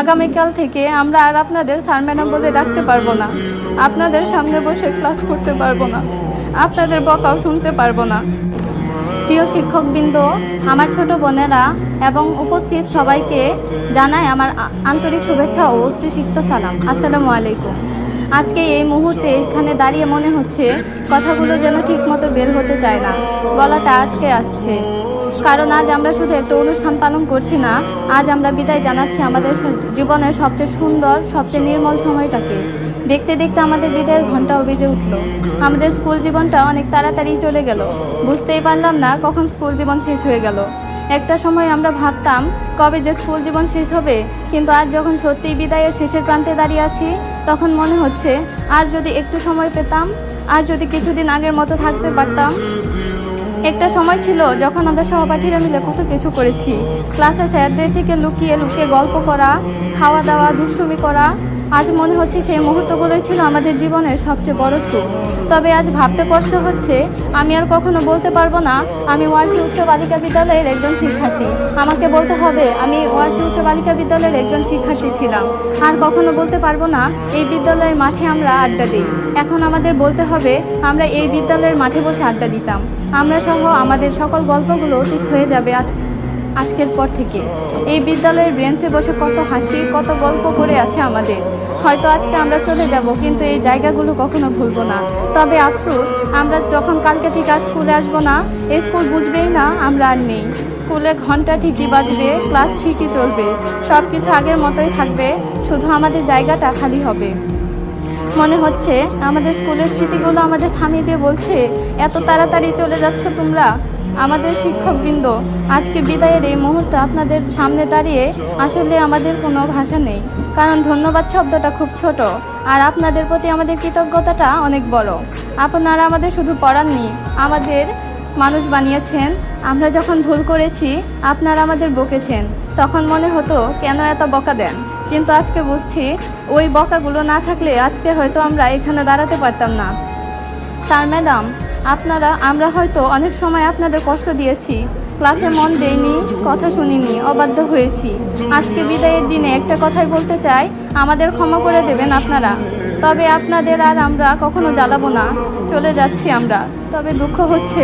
আগামীকাল থেকে আমরা আর আপনাদের স্যার ম্যাডাম বলে ডাকতে পারবো না। আপনাদের সামনে বসে ক্লাস করতে পারবো না। আপনাদের বকাও শুনতে পারবো না। প্রিয় শিক্ষকবৃন্দ, আমার ছোট বোনেরা এবং উপস্থিত সবাইকে জানাই আমার আন্তরিক শুভেচ্ছা ও শ্রীসিক্ত সালাম। আসসালামু আলাইকুম। আজকে এই মুহূর্তে এখানে দাঁড়িয়ে মনে হচ্ছে কথাগুলো যেন ঠিক মতো বের হতে চায় না, গলাটা আটকে আসছে। কারণ আজ আমরা শুধু একটা অনুষ্ঠান পালন করছি না, আজ আমরা বিদায় জানাচ্ছি আমাদের জীবনের সবচেয়ে সুন্দর, সবচেয়ে নির্মল সময়টাকে। দেখতে দেখতে আমাদের বিদায়ের ঘন্টাও বেজে উঠল। আমাদের স্কুল জীবনটা অনেক তাড়াতাড়ি চলে গেল, বুঝতেই পারলাম না কখন স্কুল জীবন শেষ হয়ে গেল। একটা সময় আমরা ভাবতাম কবে যে স্কুল জীবন শেষ হবে, কিন্তু আজ যখন সত্যিই বিদায়ের শেষের প্রান্তে দাঁড়িয়ে আছি, তখন মনে হচ্ছে আর যদি একটু সময় পেতাম, আর যদি কিছুদিন আগের মতো থাকতে পারতাম। একটা সময় ছিল যখন আমরা সহপাঠীরা মিলে কত কিছু করেছি। ক্লাসে স্যারদের থেকে লুকিয়ে লুকিয়ে গল্প করা, খাওয়া দাওয়া, দুষ্টুমি করা। আজ মনে হচ্ছে সেই মুহূর্তগুলোই ছিল আমাদের জীবনের সবচেয়ে বড় সুখ। তবে আজ ভাবতে কষ্ট হচ্ছে, আমি আর কখনো বলতে পারবো না আমি ওয়ারশি উচ্চ বালিকা বিদ্যালয়ের একজন শিক্ষার্থী। আমাকে বলতে হবে আমি ওয়ারশি উচ্চ বালিকা বিদ্যালয়ের একজন শিক্ষার্থী ছিলাম। আর কখনো বলতে পারবো না এই বিদ্যালয়ের মাঠে আমরা আড্ডা দিই। এখন আমাদের বলতে হবে আমরা এই বিদ্যালয়ের মাঠে বসে আড্ডা দিতাম। আমরা সহ আমাদের সকল গল্পগুলো অতীত হয়ে যাবে আজকের পর থেকে। এই বিদ্যালয়ের বেঞ্চে বসে কত হাসি, কত গল্প করে আছে আমাদের। হয়তো আজকে আমরা চলে যাব, কিন্তু এই জায়গাগুলো কখনো ভুলবো না। তবে আফসোস, আমরা যখন কালকে থেকে আর স্কুলে আসবো না, এই স্কুল বুঝবেই না আমরা আর নেই। স্কুলে ঘন্টা ঠিকই বাজবে, ক্লাস ঠিকই চলবে, সব কিছু আগের মতোই থাকবে, শুধু আমাদের জায়গাটা খালি হবে। মনে হচ্ছে আমাদের স্কুলের স্মৃতিগুলো আমাদের থামিয়ে দিয়ে বলছে, এত তাড়াতাড়ি চলে যাচ্ছ তোমরা। আমাদের শিক্ষকবৃন্দ, আজকে বিদায়ের এই মুহূর্তে আপনাদের সামনে দাঁড়িয়ে আসলে আমাদের কোনো ভাষা নেই। কারণ ধন্যবাদ শব্দটা খুব ছোট, আর আপনাদের প্রতি আমাদের কৃতজ্ঞতাটা অনেক বড়। আপনারা আমাদের শুধু পড়াননি, আমাদের মানুষ বানিয়েছেন। আমরা যখন ভুল করেছি আপনারা আমাদের বকেছেন, তখন মনে হতো কেন এত বকা দেন। কিন্তু আজকে বুঝছি ওই বকাগুলো না থাকলে আজকে হয়তো আমরা এখানে দাঁড়াতে পারতাম না। স্যার ম্যাডাম, আমরা হয়তো অনেক সময় আপনাদের কষ্ট দিয়েছি, ক্লাসে মন দেইনি, কথা শুনিনি, অবাধ্য হয়েছি। আজকে বিদায়ের দিনে একটা কথাই বলতে চাই, আমাদের ক্ষমা করে দেবেন আপনারা। তবে আপনাদের আর আমরা কখনো জ্বালাবো না, চলে যাচ্ছি আমরা। তবে দুঃখ হচ্ছে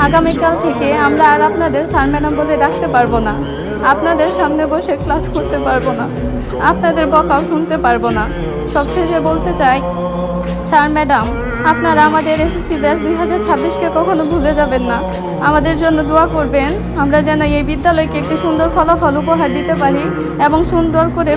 আগামীকাল থেকে আমরা আর আপনাদের স্যার ম্যাডাম বলে ডাকতে পারবো না। আপনাদের সামনে বসে ক্লাস করতে পারবো না, আপনাদের বকাও শুনতে পারবো না। সবশেষে বলতে চাই, স্যার ম্যাডাম, আপনারা আমাদের এসএসসি ব্যাচ 2026-কে কখনো ভুলে যাবেন না। আমাদের জন্য দোয়া করবেন, আমরা যেন এই বিদ্যালয়কে একটি সুন্দর ফলাফল উপহার দিতে পারি এবং সুন্দর করে